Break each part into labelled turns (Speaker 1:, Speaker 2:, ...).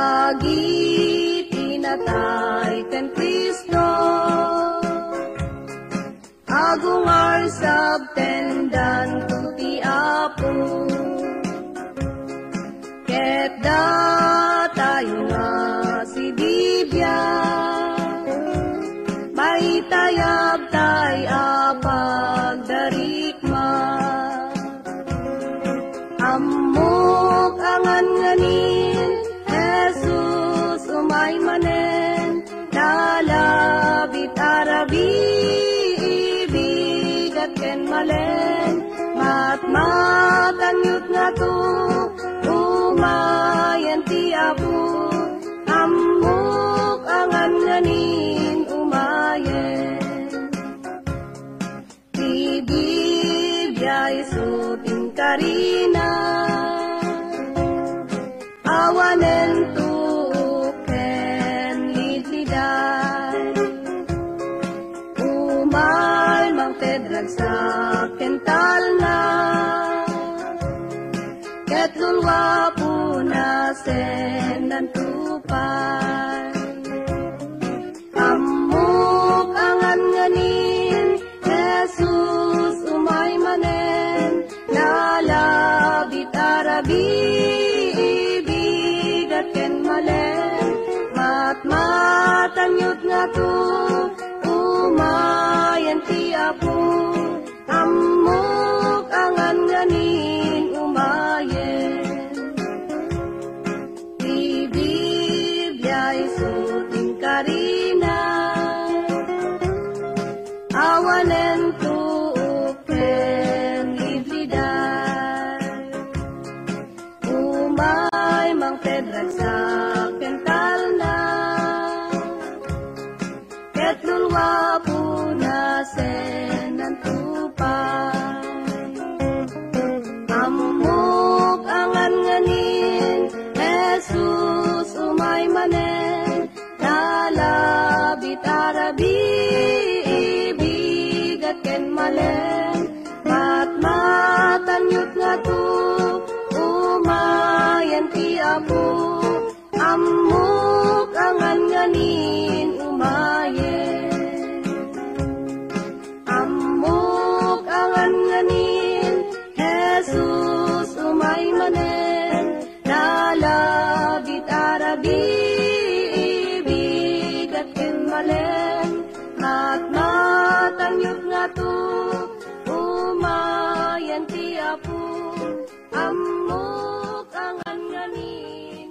Speaker 1: agi tinatay ken Kristo, agungar sabtendan tuti Apo, ket tayo nga si Biblia, maitayab tay apag darikma, amok angan nganin, Jesus umay manen, nalabit arabi, ibigat ken malen, matmatanyut nga to, umayan ti Apo, amok angan nganin umayen. Ti Biblia isuting karina, awanen tuken litliday, umal mang tedrag sa kental na, ketulwa punasen nan tupay, amok angan nganin, Jesus umay manen, nalabit arabi, ibigat ken malen, matmatanyut nga to, umayan ti Apo, amok angan nganin umayen. Ti Biblia isuting karina, awanen tuken litliday, umay mang tedrag sa kental na, ket lulwa punasen nan tupay, amok angan nganin, Jesus umay manen, nalabit arabi, ibigat ken malen, matmatanyut nga to, umayan ti Apo, amok angan nganin umayen. Amok angan nganin, Jesus umay manen, nalabit arabi, ibigat ken malen, matmatanyut nga to, umayan ti Apo, amok angan nganin.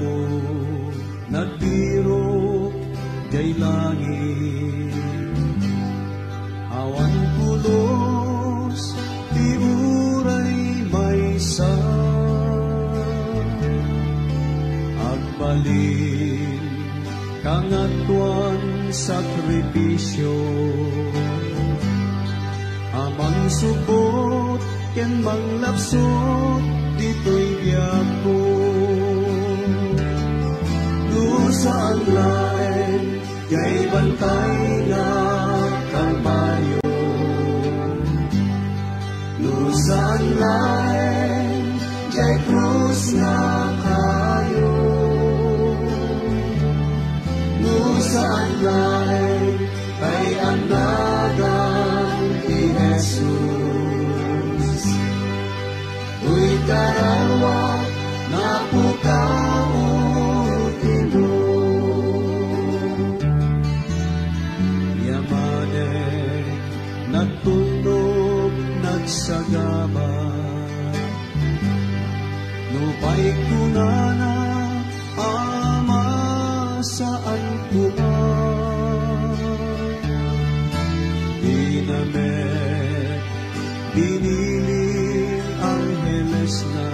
Speaker 2: ko nagbiro jay langit. Awan pulos ti uray maysa, agbalin kangatuan sakripisyo. Amang subot ken manglapsot dito'y biyak ko. Saan lain kay bantay na Kalbaryo. Saan lain kay krus na kayo. Saan lain kay anagang ni Jesus. Uy karawa na pukaw nagtunog, nagsagaba. Nupay kunana, Ama, saan kuha? Dinamet, biniling angheles na.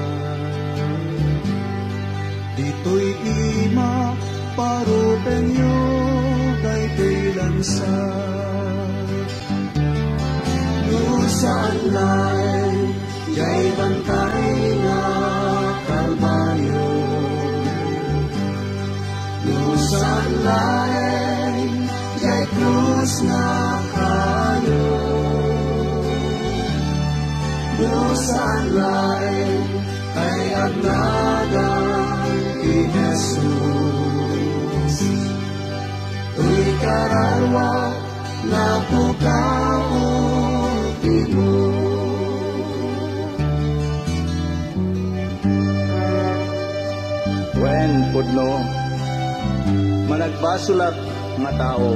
Speaker 2: Dito'y ima, parupenyo, dayto'y lansa. Saan lain jay bantay na Kalbaryo. Saan lain jay krus na kayo. Saan lain kay agnagan ni Jesus. Tuy kararwa na pukaw
Speaker 3: wen pudno managbasulat nga tao.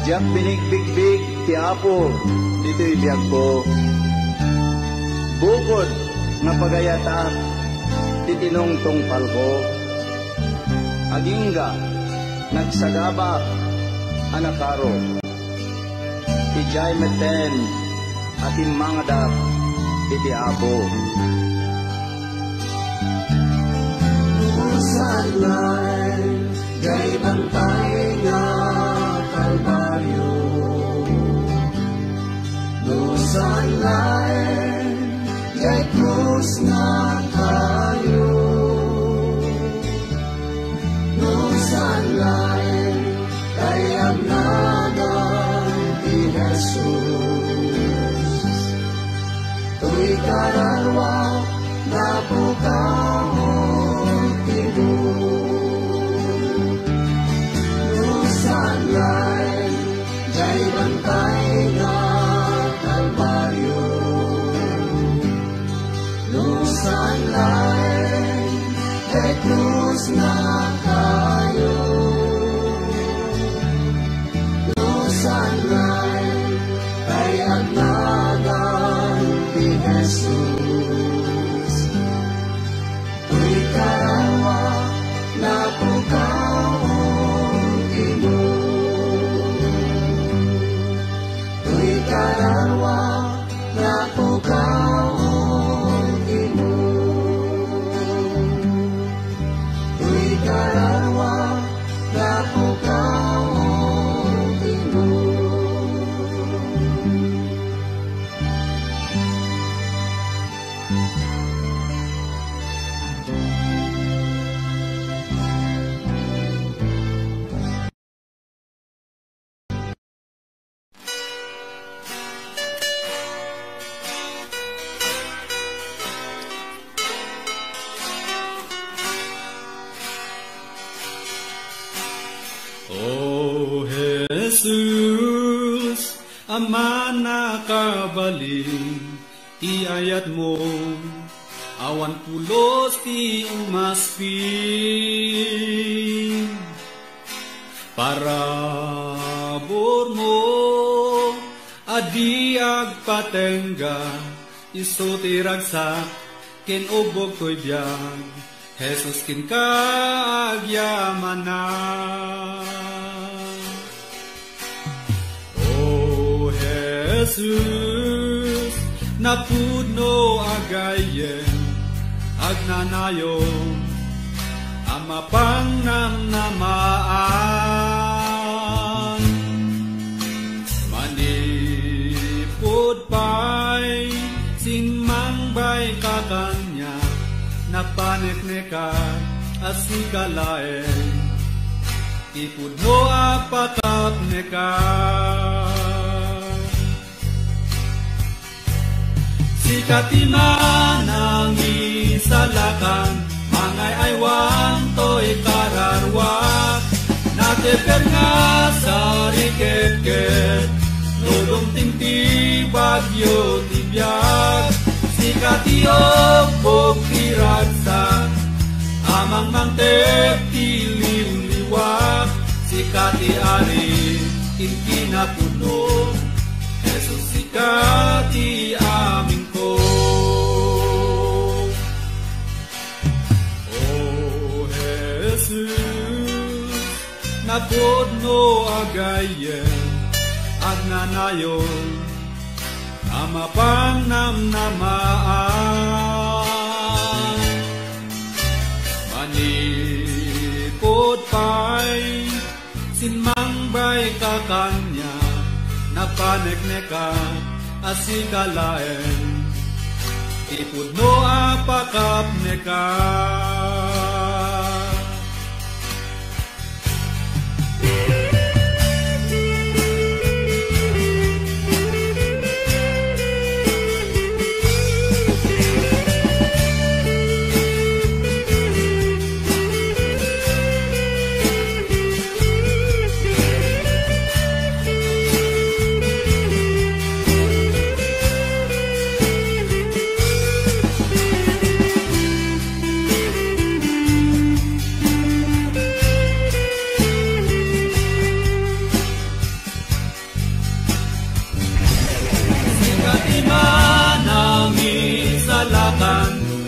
Speaker 3: Diyak binigbigbig ti Apo dito'y biyag ko. Bukod nga pagayata ti tinongtong palko. Agingga nagsagabak anakaro. Ijay meten at imangadak iti Apo.
Speaker 2: Saan lain jay bantay nga Kalbaryo. Saan lain jay krus nga kayo. Saan lain kay agnagan ni Jesus. Tuy kararwa na pukaw saan lain jay bantay nga Kalbaryo. Saan lain jay krus na kayo. Saan lain kay agnagan ni Jesus. Tuy karawa na pukaw imo. Tuy karawa na pukaw imo. Tuy karawa na pukaw imo.
Speaker 4: O Jesus, Ama nakabalin, iayat mo, awan pulos ti umaspin. Parabor mo, adi agpatengga, iso ti ragsak, ken ubog to'y biyag, Jesus kin ka agyamana. O Jesus, napudno agayen, agnanayon, amapang namnamaan. Manipod pa'y sinmangbay kakanya, napanekneka asikalaeng, ipudno apakapneka. Sikatimanang isalakan, mangay aywan to'y kararwak, nateper nga sa riketket, nulong tingti bagyo tibiyag. Sikatiok bog tiragsak, amang mangtep tiliw-liwak, sikati ari inkinapuno, Jesus sikati amin ko. O Jesus, napudno agayen, agnanayon, amapang namnamaan. Manipod pa'y sinmangbay kakanya, napanekneka asikalaen, ipudno apakapneka.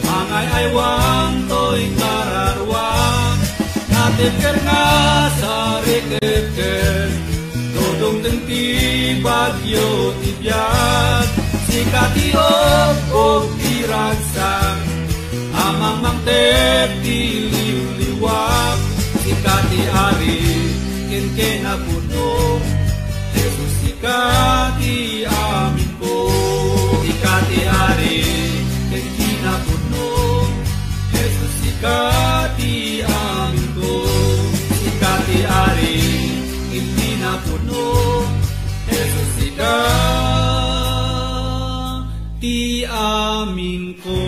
Speaker 4: Mangay aywang to'y kararwak, nateker nga sa riketket, dodong tengti bagyo tibiyag. Sikatiok o tiragsak, amang mangtep tiliw-liwak, sikati ari kinkenapuno, Jesus sikati amin ko. Sikati ari kinkenapuno, Jesus sikati amin ko. Sikati ari kinkenapuno, Jesus sikati amin ko.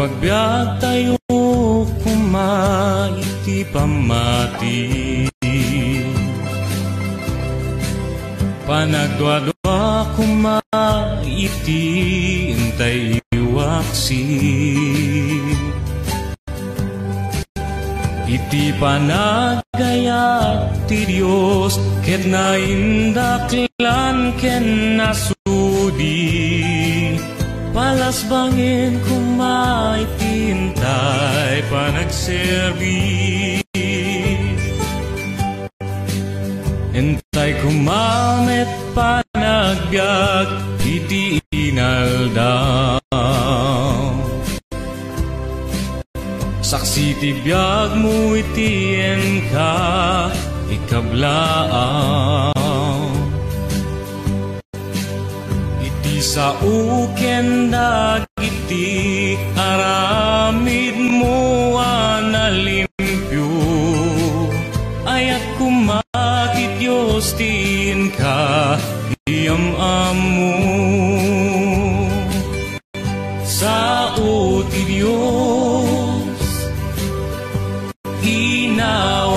Speaker 5: Agbyag tayo kumaiti pamati, panagdwadwa kumaiti intay iwaksi, iti panagayat ti Diyos ket naindaklan ken nasudi, palas bangin kumay tintay panagserbi, entay kumamet panagbiag iti inaldaw, saksi ti biag mo iti enka ikablaaw. Sa uken dagiti aramid mo analimpyo, ayat kumati Diyos tin ka iyam-amu. Sa uti Diyos inaw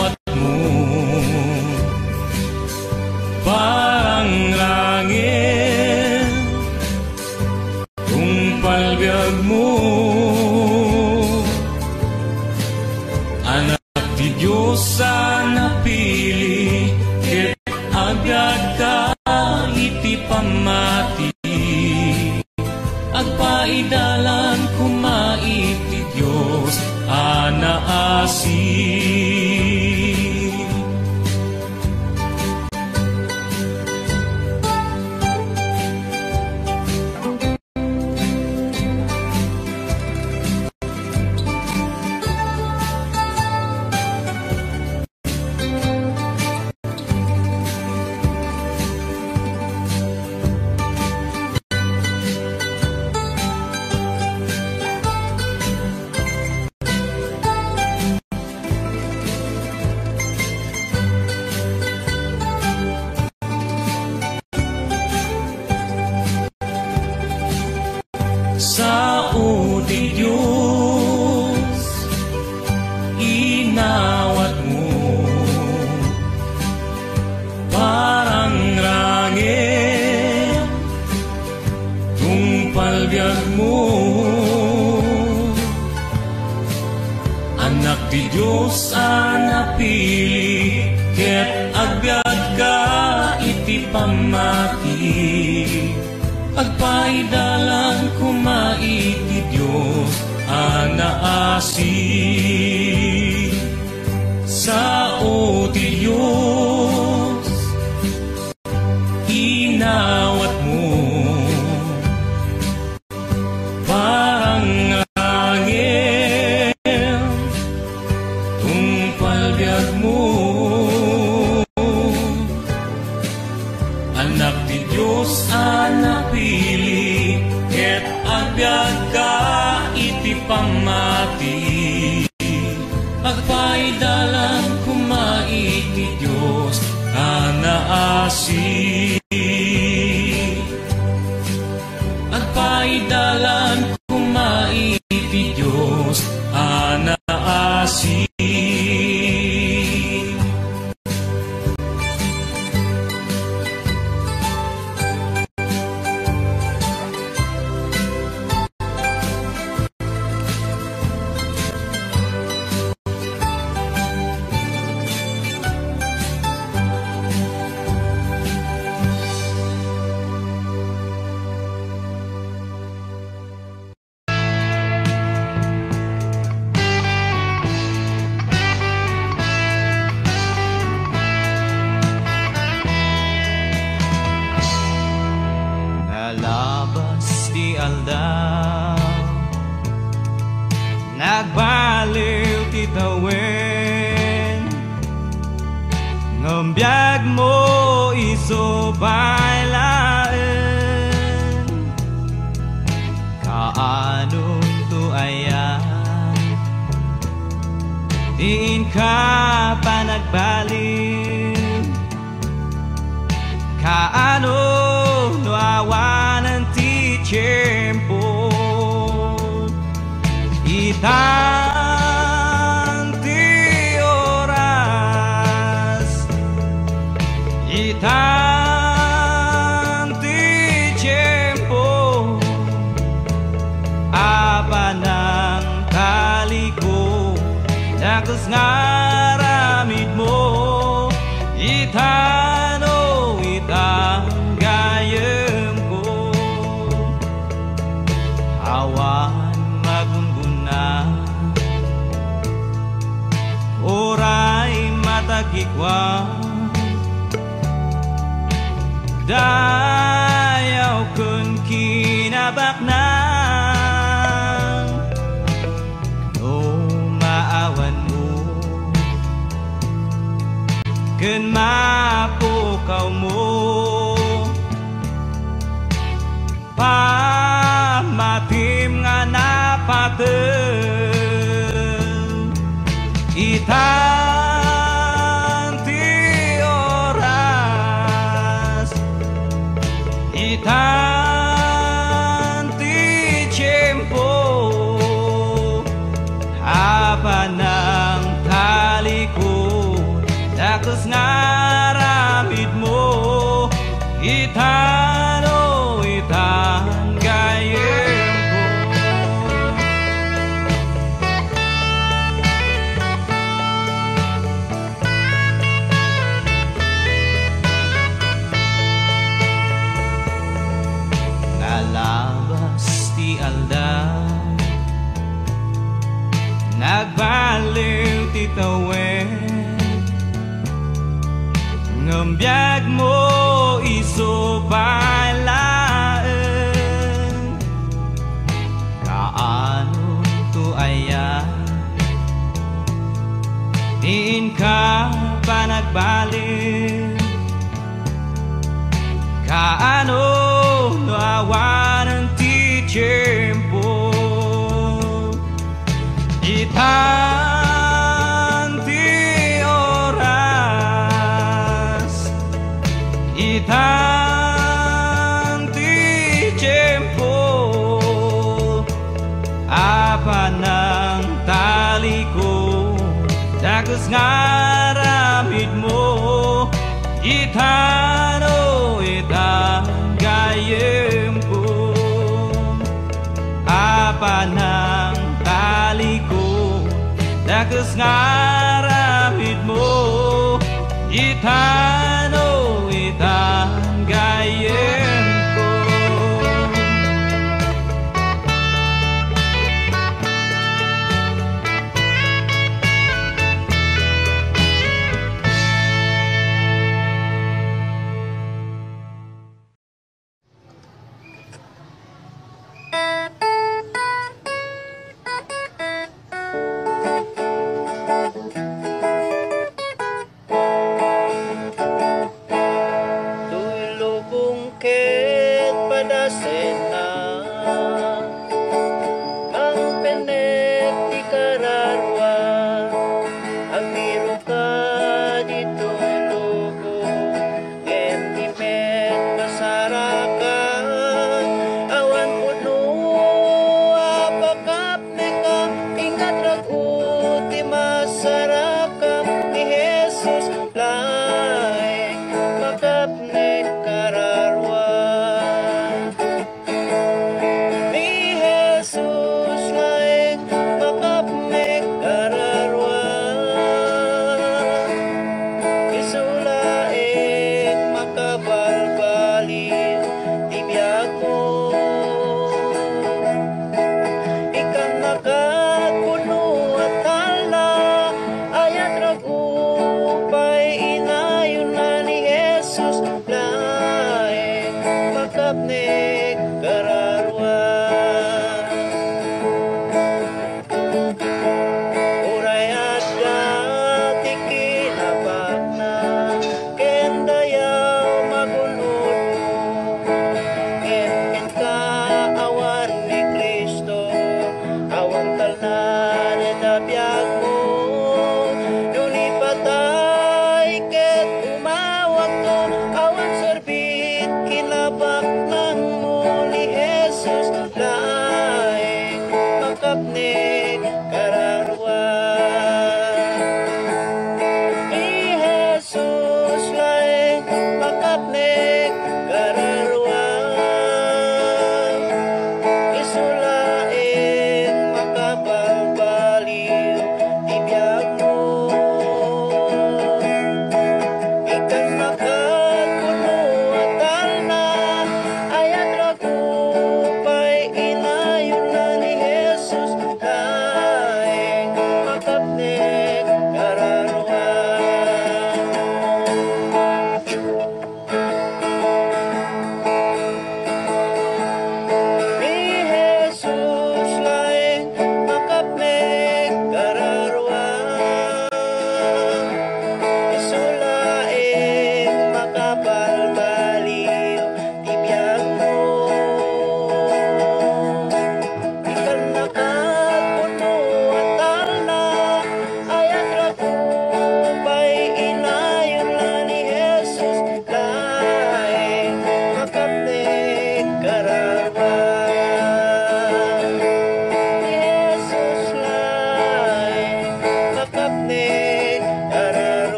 Speaker 5: Anak ti Diyos napili, ket agbyag ka iti pamati. Agpaidalan kumait ti Diyos anaasi. Sao ti Diyos inawat mo, parang angel tungpalbiag mo. Anak ti Diyos napili, ket agbyag ka iti pamati. Agpaidalan kumait ti Diyos anaasi. Agpaidalan kumait ti Diyos anaasi.
Speaker 6: Nagbaliw ti tawen, ngambiyag mo iso bailaen. Kaanong to ayan, tiin ka pa nagbaliw. Kaano no awanan ti tiyempo, itanti oras, itanti tiyempo, apa ng tali ko, dagos ngaramid mo, itano itang gayem ko. Awan magungguna, oray matagikwa, dayaw kun kinabaknang, no maawan mo, kun mapukaw mo, pamatim nga napaten, itanti oras, itanti tiyempo, haba ng tali ko, dakos ngaramid mo, itano itang gayem ko. Nalabas ti aldaw, nagbaliw ti tawen, ngambiyag mo iso bailaen. Kaano to ayan, tiin ka pa nagbaliw. Kaano no awanan ti tiyempo, itanti oras, itanti tiyempo, apa ng tali ko, dagos ngaramid mo, itano itang gayem ko, apa ng tali ko, dagas ngaramid mo itano itang gayem ko.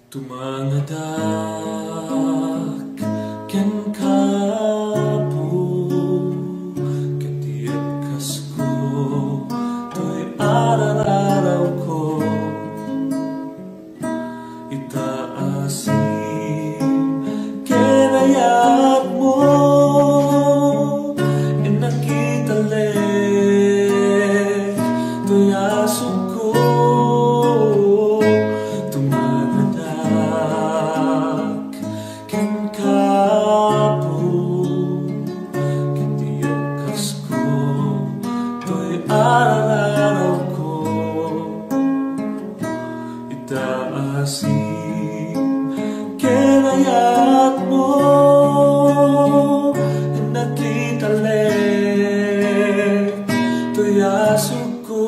Speaker 5: Tumangadak ken kapu ketiap kasku toy araw ko itaasin kenayat mo inakitale toy asok ko. Araw ko itaasin kenayat mo nakitalik to'y asok ko.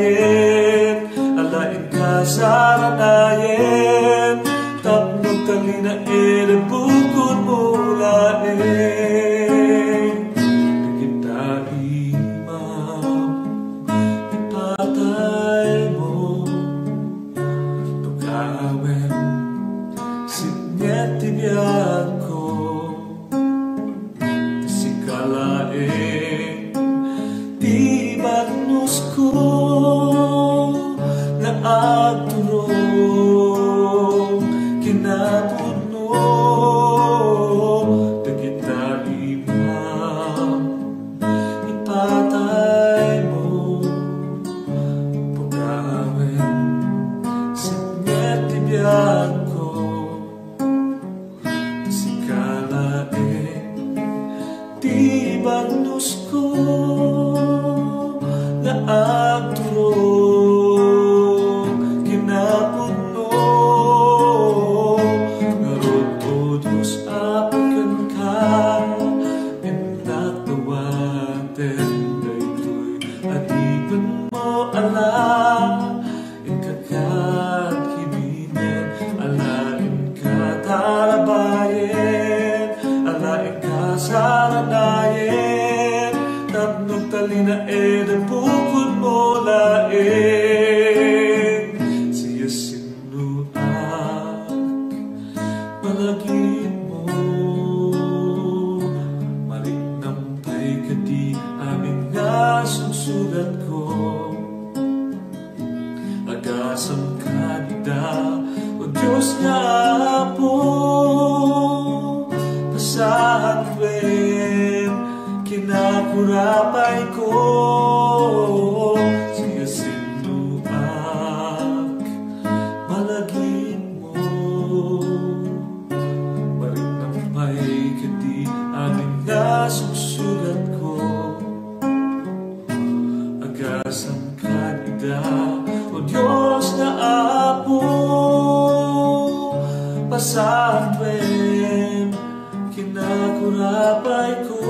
Speaker 5: saranayen, alain ka saranayen, tapnog talina ere bukod mo lain. Kita imam, ipatay mo, tukawen, singet tibiyag ko, sikalain, di bagnus ko, na agturong, kinapudno, da kita imam, ipatay mo, pagawin, singet tibiyag ko, sikalain, di bagnus ko, na agturong, kinapudno, ngarod o Diyos apakan ka, inatawaten daytoy adipan mo ala, inkakat hibinin, alain ka tarabayen, alain ka saranayen, tapnog talina eda bukod mo lain. Siya sinuak, malagin mo, malinampay ka di amin nga susulat ko, agasam ka nida, o Diyos nga po, pasatwen, kinakurapay ko, siya sinuak, malagin mo, malinampay ka di amin nga susulat ko, agasam ka nida, o Diyos na apo, pasatwen, kinakurapay ko,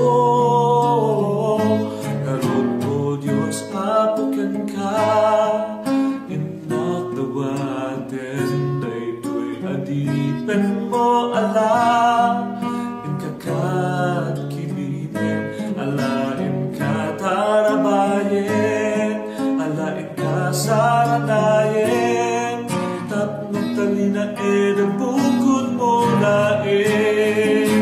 Speaker 5: ngarod o Diyos apakan ka, inatawaten daytoy adipen mo ala, inkakad kilinin, alain ka tarabayen, alain ka saranayen, tapnog talina eda bukod mo lain.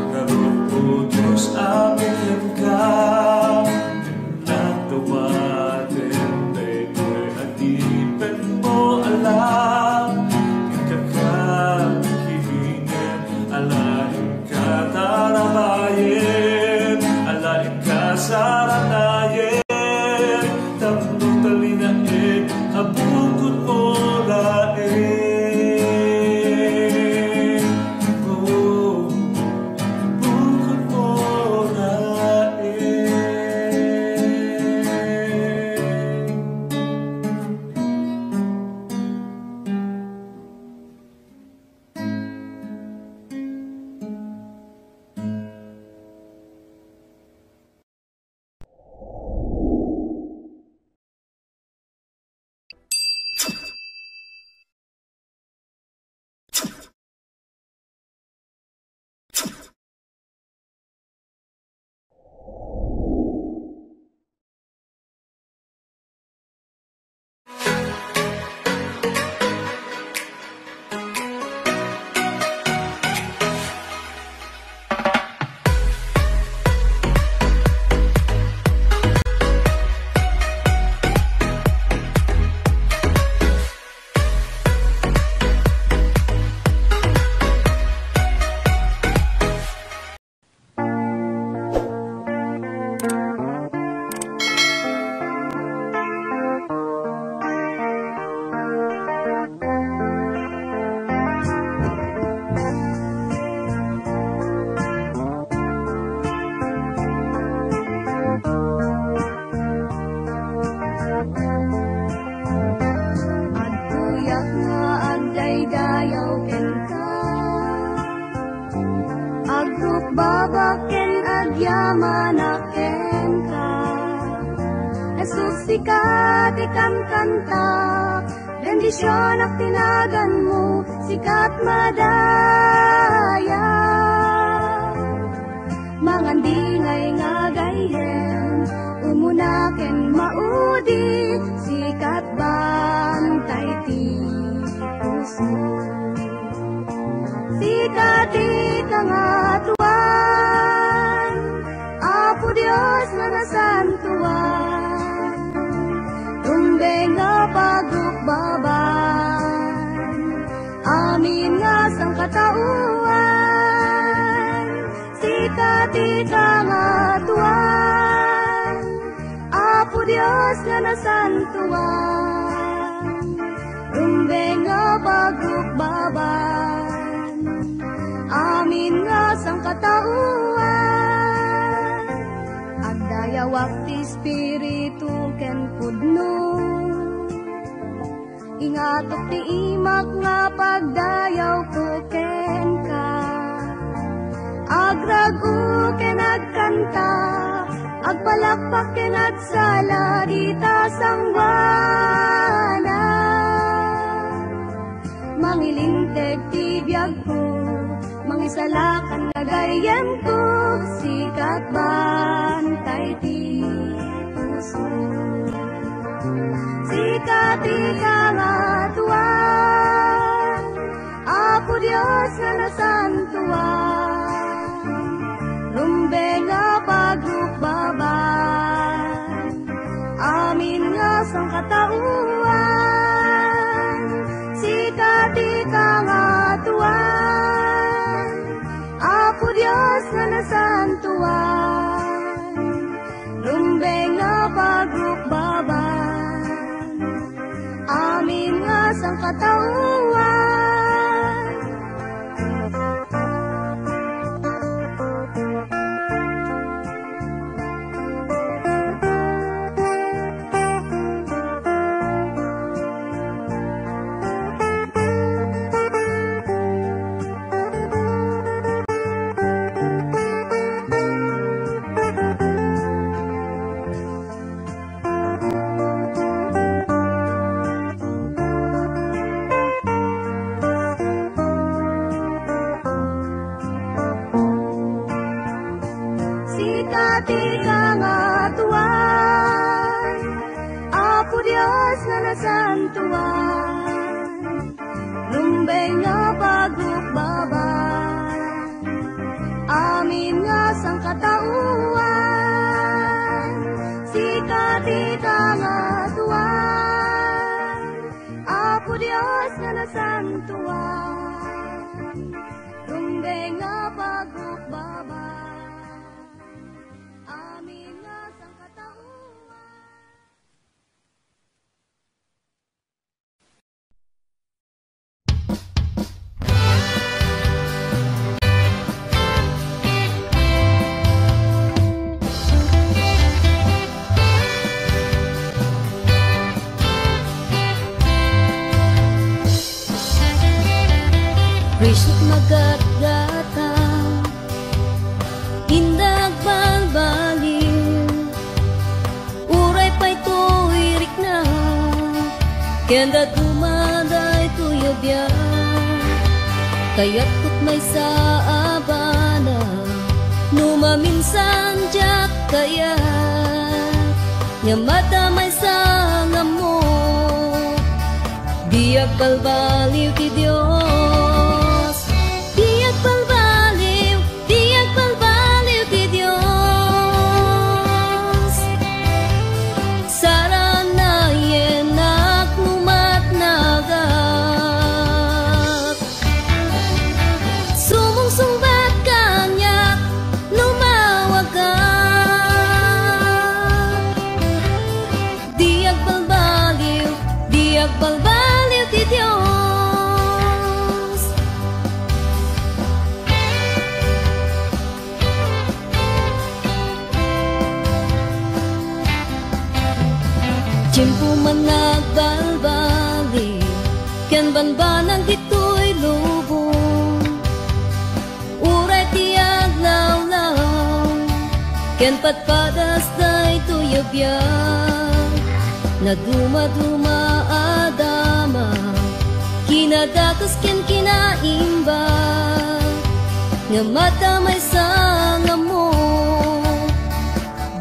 Speaker 5: Ngarod o Diyos apakan ka, inatawaten
Speaker 1: sikat ikan kanta, bendisyon ak tinagan mo, sikat madaya. Mangandingay nga gayen, umunaken maudi, sikat bantay ti puso. Sikat ikangatuan, Apo Diyos na nasantuan, tumbeng nga pagukbaban, amin nga sang katauan. Sikat ikangatuan, Apo Diyos nga nasantuan, tumbeng nga pagukbaban, amin nga sang katauan. Agdayawak ti Espiritu ken pudno, ingatok ti imak nga pagdayaw ko ken ka. Agrago ken agkanta, agpalakpak ken agsala dita sangwana. Mangilinteg ti biyag ko, mangisalakan nagayem ko, sikat bantay ti puso. Sikat ikangatuan, Apo Diyos na nasantuan, lumbeng nga pagukbaban, amin nga sang katauan. Sikat ikangatuan, Apo Diyos na nasantuan, lumbeng nga pagukbaban, amin nga sang katauan. Sikat ikangatuan, Apo Diyos na nasantuan, lumbeng nga pagukbaban, amin nga sang katauan. Sikat ikangatuan, Apo Diyos na nasantuan, lumbeng nga pagukbaban, amin nga sang katauan.
Speaker 7: Risut magat-gata, indag balbaliw, uray pa'y tuwirik na, kenda dumaday tuyobya, kaya't kut may sa abana, numaminsan jak kaya, nga madamay sa ngamo, diag balbaliw ti Diyos. Diag balbaliw ti Diyos. Saranayen ak numatnagak, sumungsungbat kanyak lumawag ka. Diag balbaliw ti Diyos. Tiyempo man nagbalbali, ken banbanang dito'y lubong, uray tiyag lawlaw, ken patpadas da'y tuyabyan. na duma-duma adama, kinadakas ken kinaimba, nga mata may sanga mo,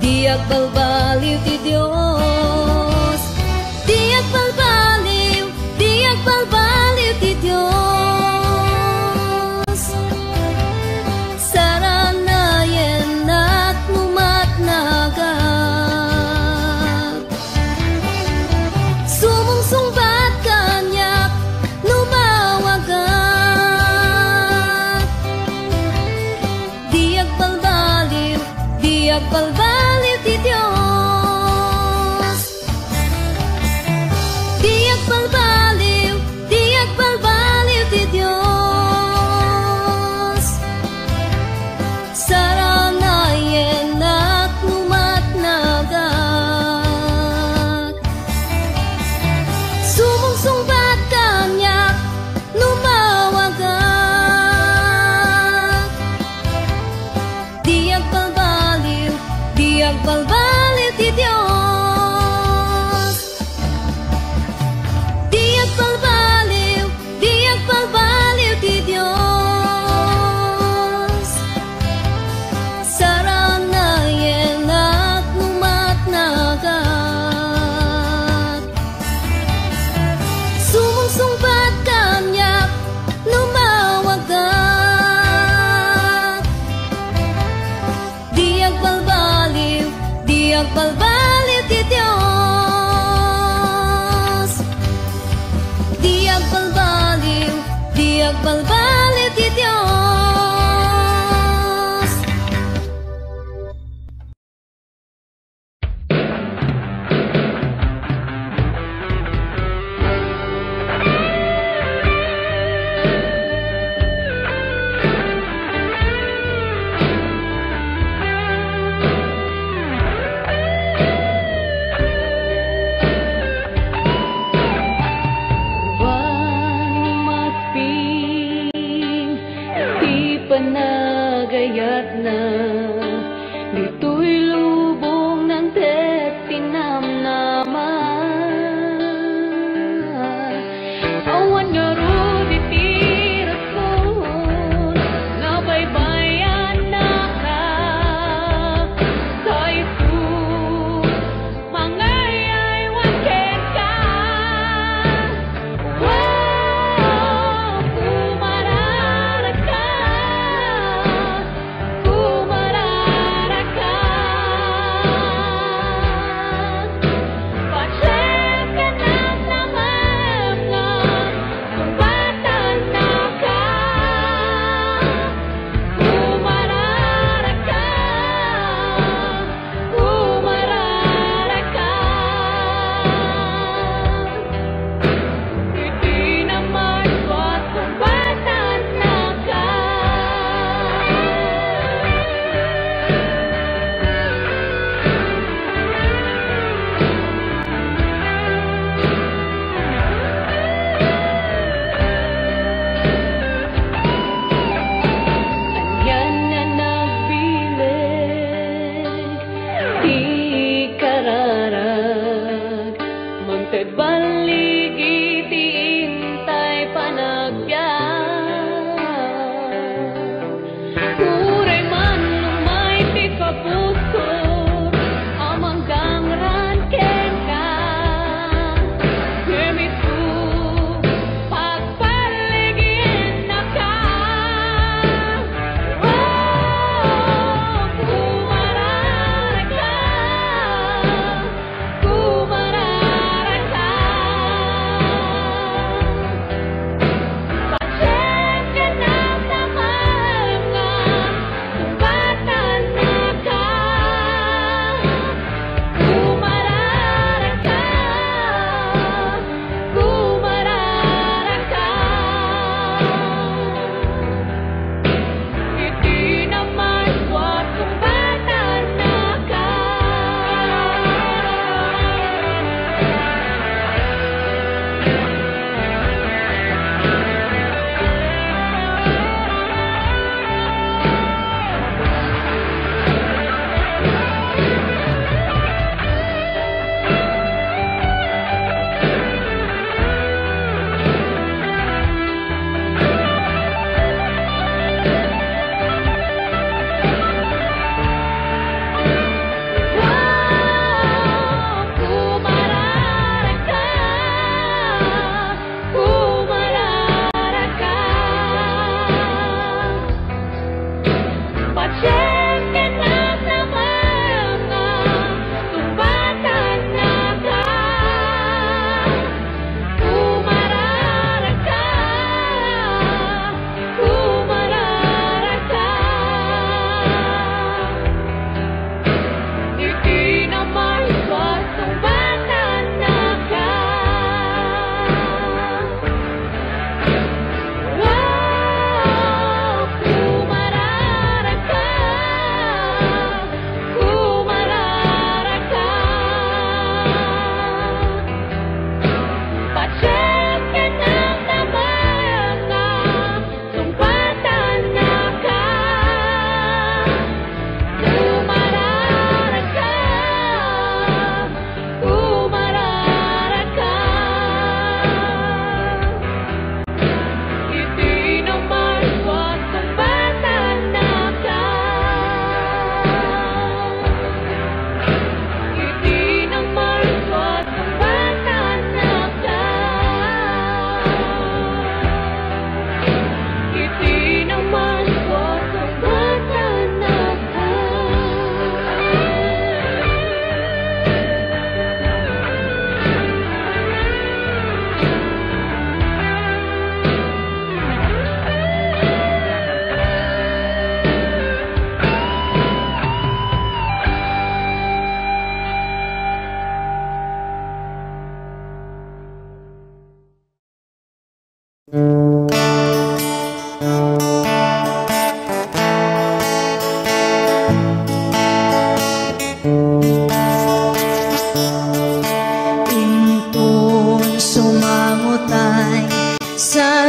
Speaker 7: diag balbaliw ti Dios, diag balbaliw ti Dios. Saranayen at numatnagat, sumungsungbat kanyak numawagat, diag balbaliw ti Dios.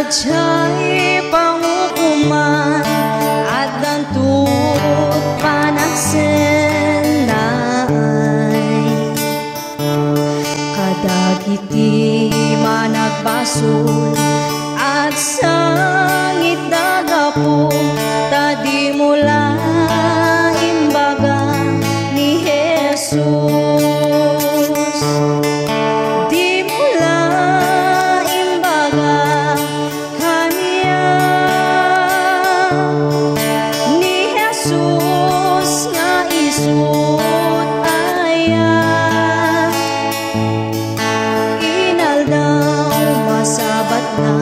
Speaker 7: sadya'y pangukuman at dantut panagsenay kadagiti managbasol at sangit dagapo tadi mula imbaga ni Jesus. Di mula imbaga kanya ni Jesus nga isut aya inaldaw masabat na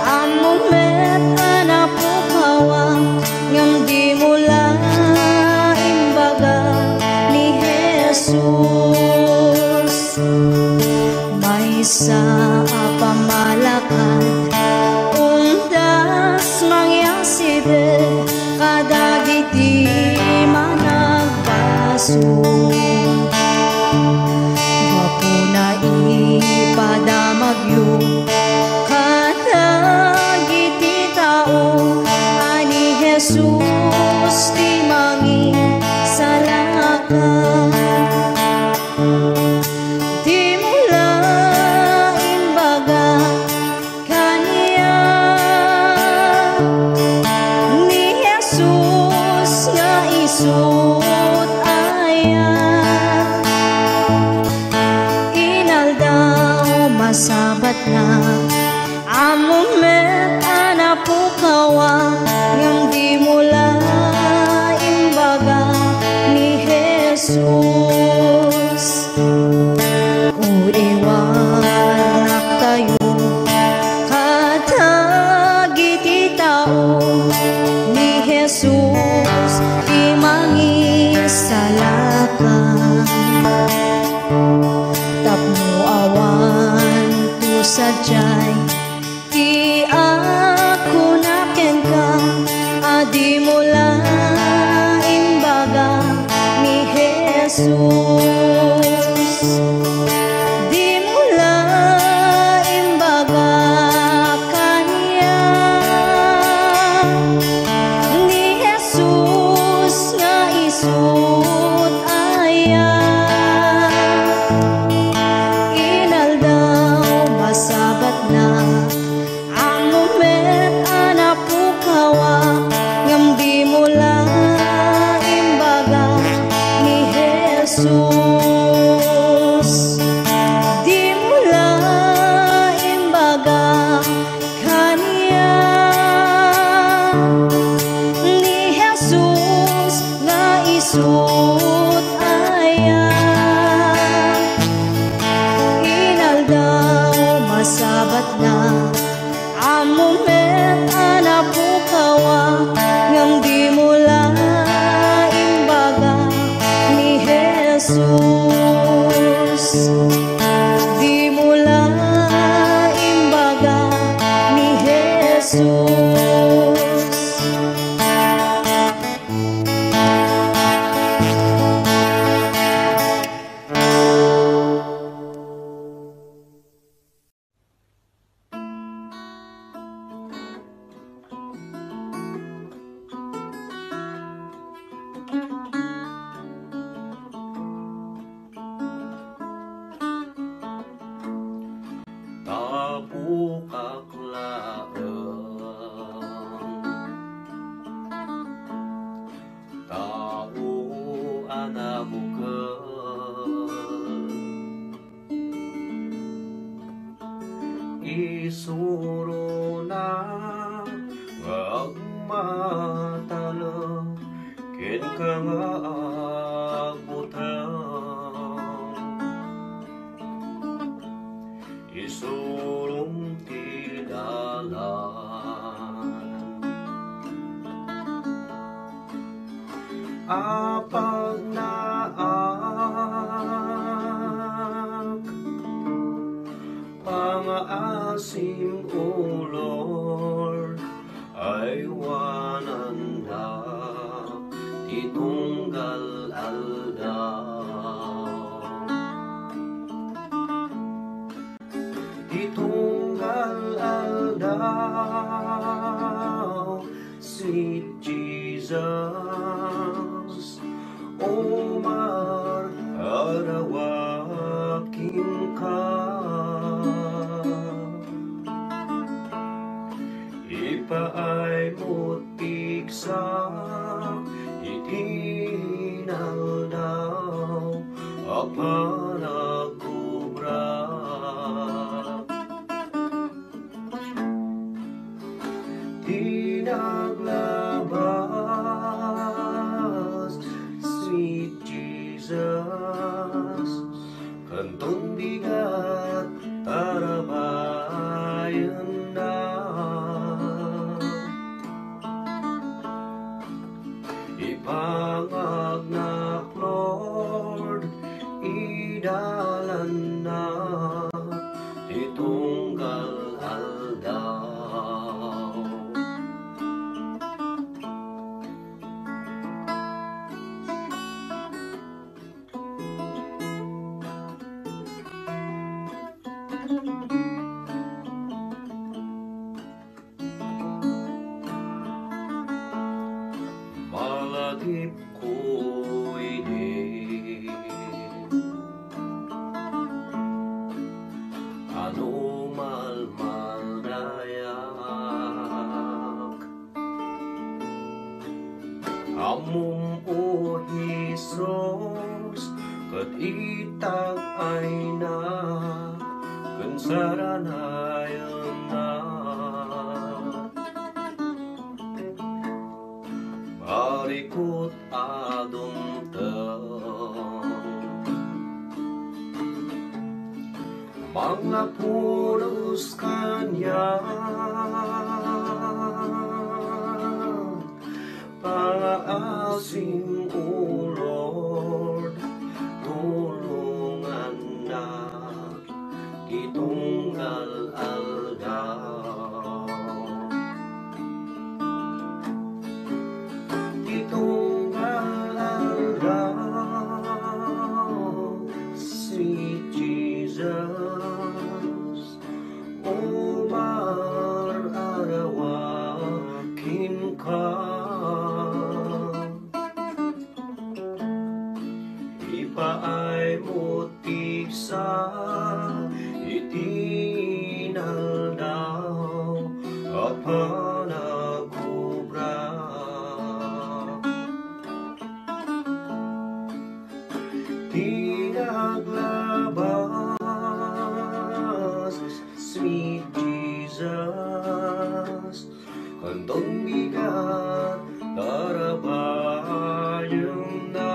Speaker 7: among met anapukawa ngam di mula imbaga ni Jesus. May sa pamalakan undas mangyaside kadagiti managbaso wapo na ipadamagyo kadagiti tao ani Jesus ti mangin salakan. Di mula imbaga kanya ni Jesus nga isut aya inaldaw masabat na among met anapukawa ngam di mula imbaga ni Jesus. Iwanak tayo kadagiti tao ni Jesus di mangisalakan tapno awan tu sadyay ti ako nakengka adi mula imbaga ni Jesus. Di mula imbaga kanya ni Jesus nga isut aya inaldaw masabat na among met anapukawa ngam di mula imbaga ni Jesus. Di mula imbaga kanya ni Jesus nga isut aya inaldaw masabat na among met anapukawa ngam di mula imbaga ni Jesus. Di mula imbaga ni Jesus.
Speaker 2: Tapukak laeng tau anabukeun isuruna ngagmatale ken kangabutang isulong tidalan apag naak pangaasim o Lord ay wananda titunggal aldaw titunggal aldaw aldaw, sweet Jesus, Omar, arawakin ka. Ipaay mutik sa itinaldaw, apanagubra. Tinaglabas, sweet Jesus, kantong bigat, tarabayan na. Ipangagnak, Lord, idalan na, titunggal aldaw. Malagip ko'y di anumal maldayak, amum o Jesus, kat itag ay na, kansaranayan na. Marikot adumtang, mga pulos kanya, paasim o Lord, tulungan na, itunggal aldaw. Itunggal aldaw, sweet Jesus, Omar, arawakin ka. Ipaay mutik sa itinaldaw, apanagubra. Tinaglabas, sweet Jesus, kantong bigat, tarabayan na.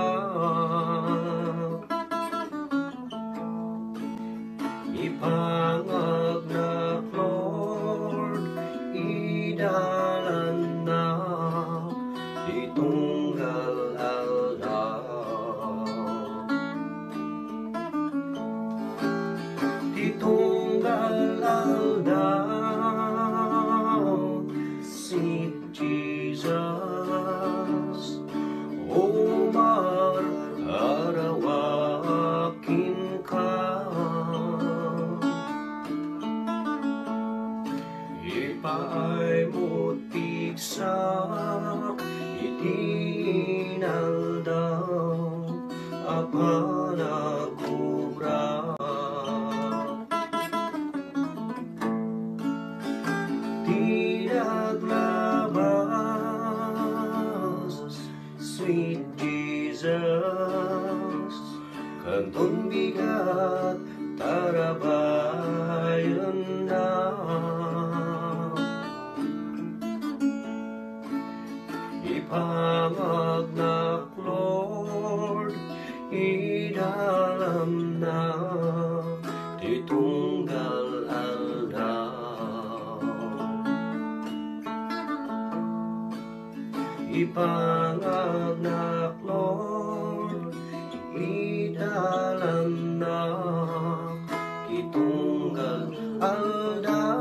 Speaker 2: Ipangagnak, Lord, idalan na, itunggal aldaw. Itunggal aldaw, sweet Jesus, Omar, arawakin ka. Ipaay mutik sa itinaldaw, apanagubra. Tinaglabas, sweet Jesus, kantong bigat, tarabayan na. Ipangagnak, Lord, idalam na, titunggal aldaw. Ipangagnak, Lord, idalam na, titunggal aldaw.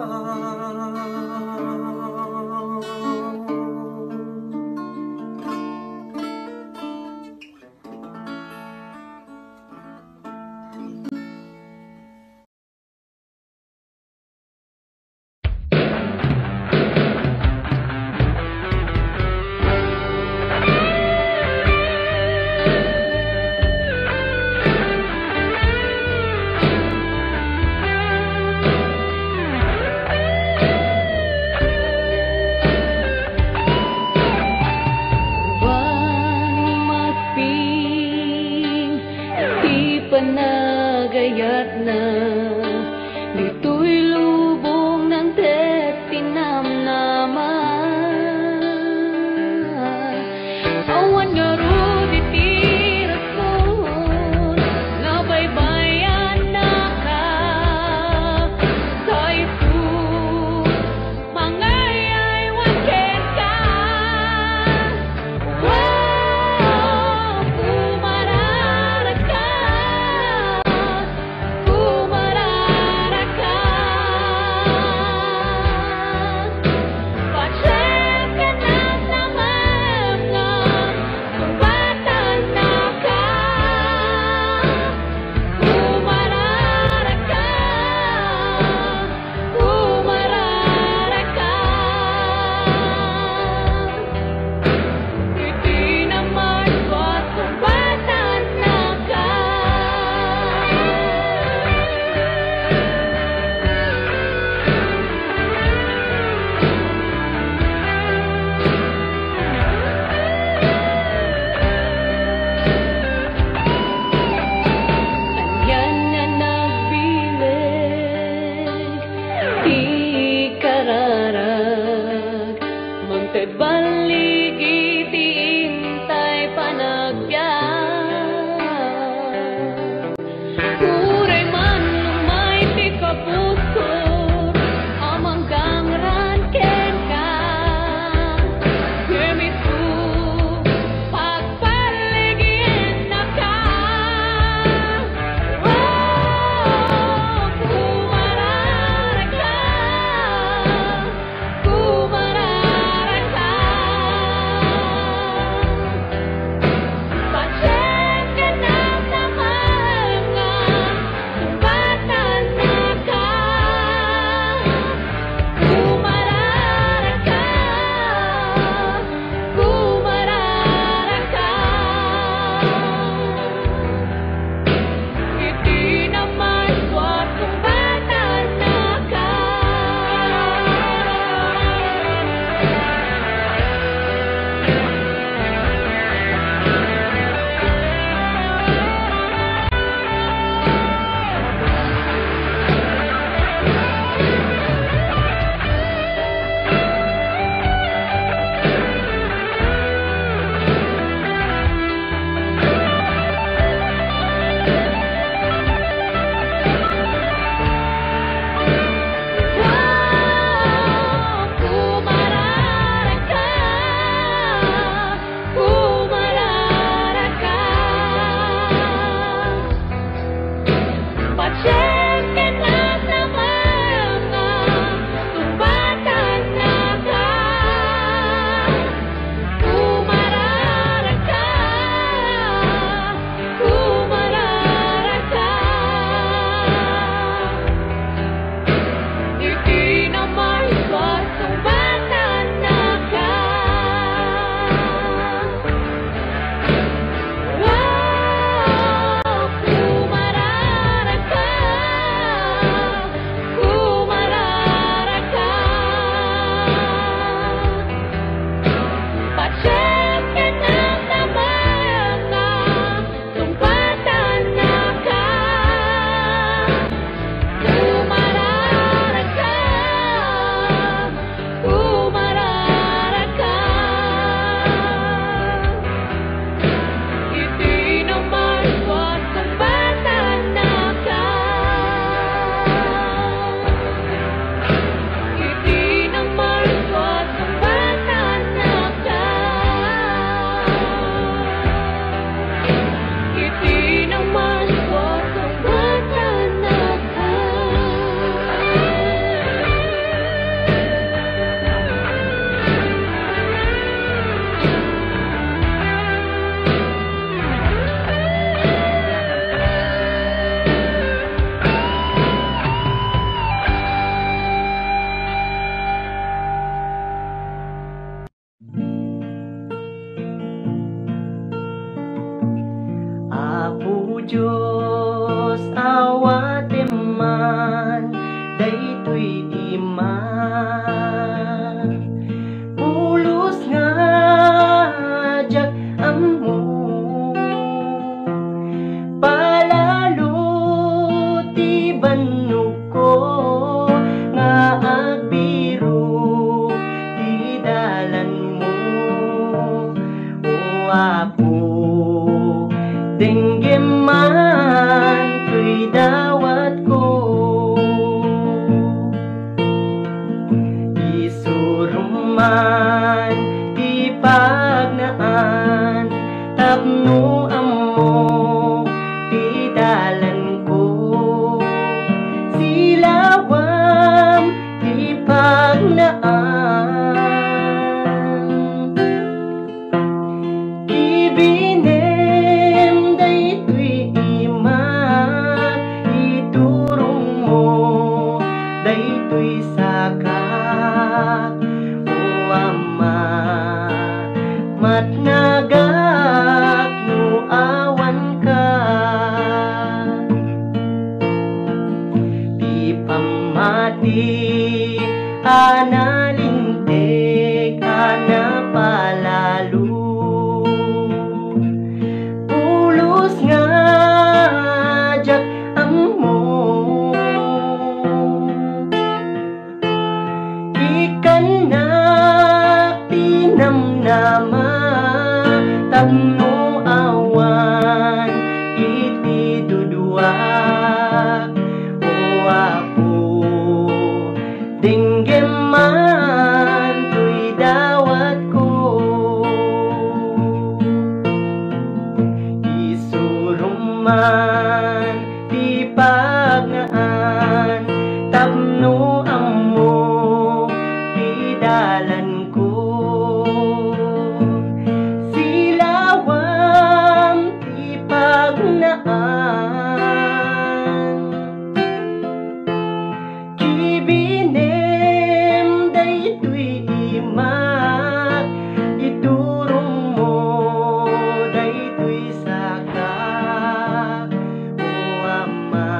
Speaker 7: payat na dito'y lubong ng tinamnaman. Awan nga ro ditiras mo na baybayan na ka sa ito mangayay wakin ka. Wow, kumarara ka, kumarara ka. Pasyem ka ng naman nga sumbatan na ka. Kumarara ka, kumarara ka. Hindi naman ba't sumbatan na ka. Anyan na nagbilig, di kararag, magtad baligi, di intay panagbiag. Uray man lumay di kapusor, amang gangran ken ka. Gemitu pagpaligin na ka. Wow, kumarara ka, kumarara ka. Pasyem ka ng naman nga sumbatan na ka. Kumarara ka, kumarara ka. Hindi naman ba't sumbatan na ka. Wow, kumarara ka, kumarara ka. Pasyem ka ng naman nga sumbatan na ka. Kumarara ka, kumarara ka. Hindi naman ba't sumbatan na ka. Wow, kumarara ka, kumarara ka. Pasyem ka ng naman nga sumbatan na ka. Kumarara ka, kumarara ka. Hindi naman ba't sumbatan na ka. Hindi naman ba't sumbatan na ka. Hindi naman ba't sumbatan na ka.
Speaker 8: Apo Diyos, awate man, daytoy di man. Pulos nga jak amo, palalot bannog ko nga agbiro di dalan mo o apo dengge man tuy dawat ko isuruman di pagnaan tapno amo di dalan ko silawam di pagnaan ibinem daytoy iman iturong mo daytoy sakak o ama matnagak no awan ka di pamati analintek anapalalo pulos nga jak amo ikan na pinamnama tapno awan iti duduak o apo dengge man tuy dawat ko isuruman di pagnaan tapno amo di dalan ko silawam di pagnaan kibinem daytoy imak iturong mo daytoy sakak o ama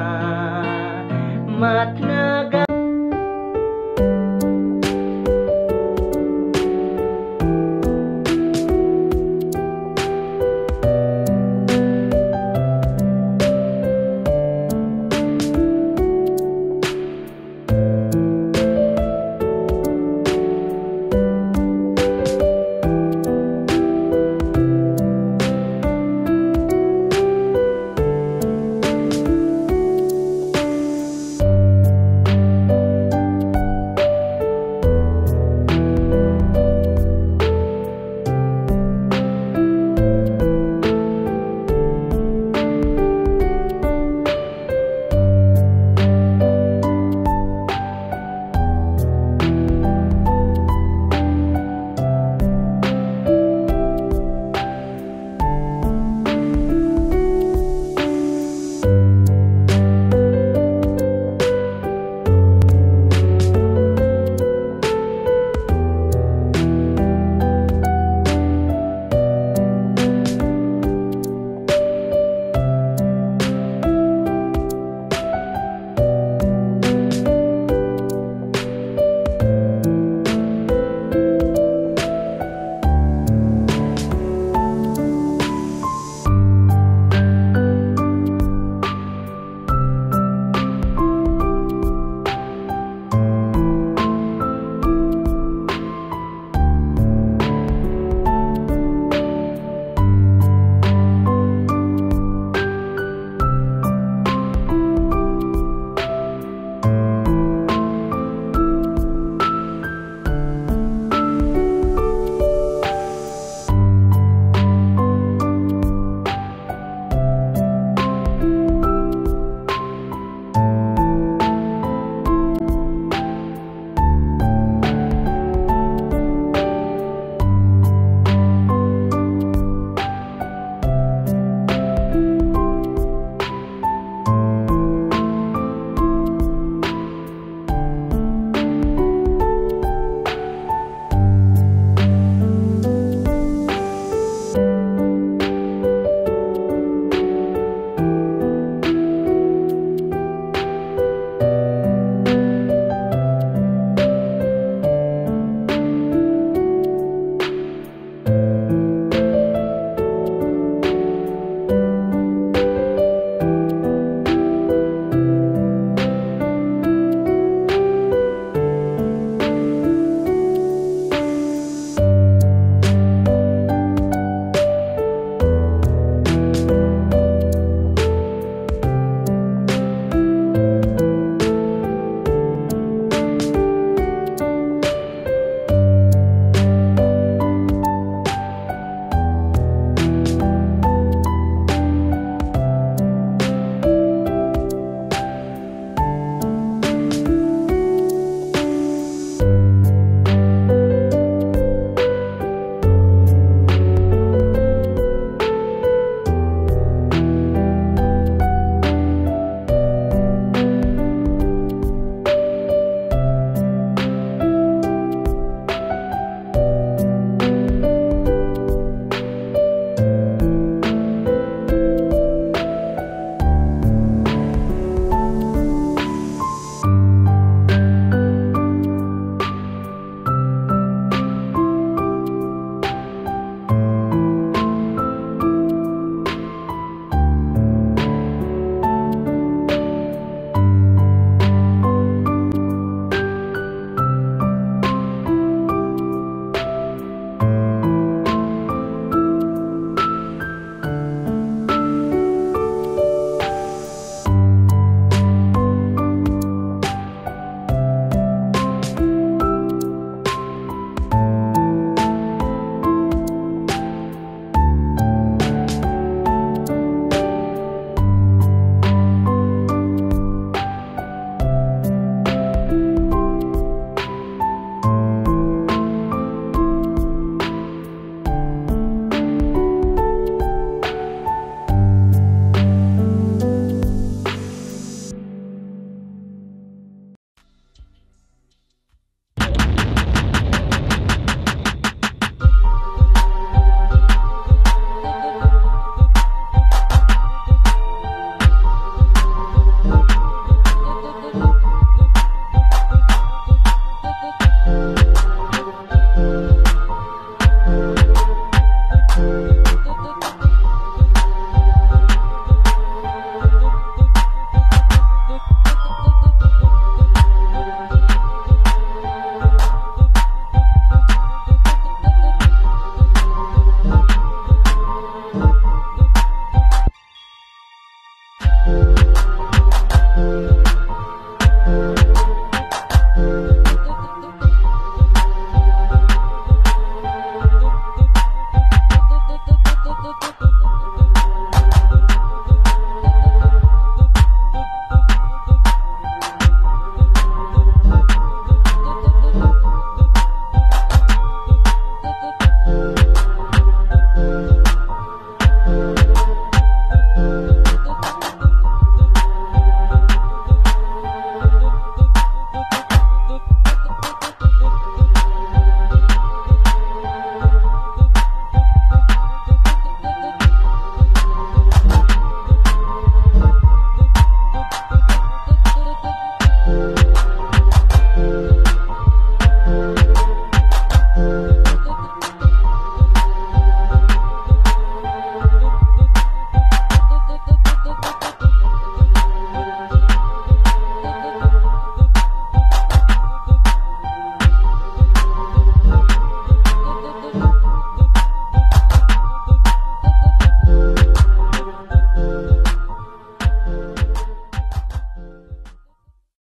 Speaker 8: matna